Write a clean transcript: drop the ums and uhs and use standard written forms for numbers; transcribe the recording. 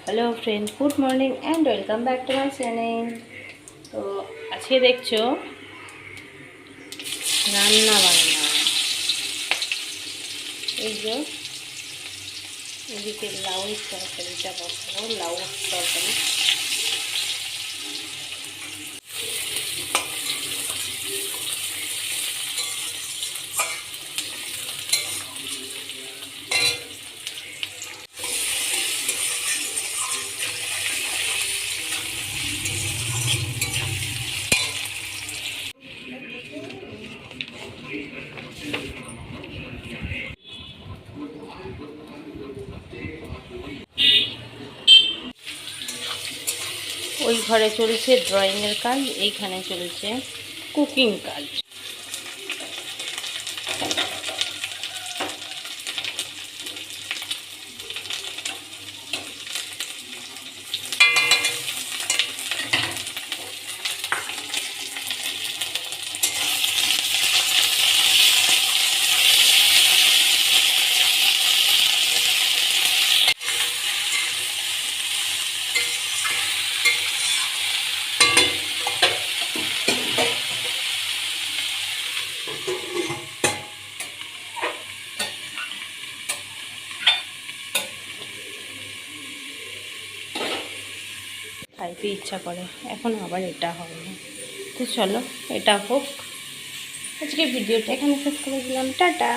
Hello friends, good morning and welcome back to my channel. तो आज के देखो रान्ना बान्ना एदिके लाउर तरकारिटा बसाबो। लाउर तरकारी ওই ঘরে চলছে ড্রয়িংয়ের কাজ, এইখানে চলছে কুকিং কাজ। খাইতে ইচ্ছা করে, এখন আবার এটা হবে না। তো চলো এটা হোক। আজকে ভিডিওটা এখানে শেষ করে দিলাম, টাটা।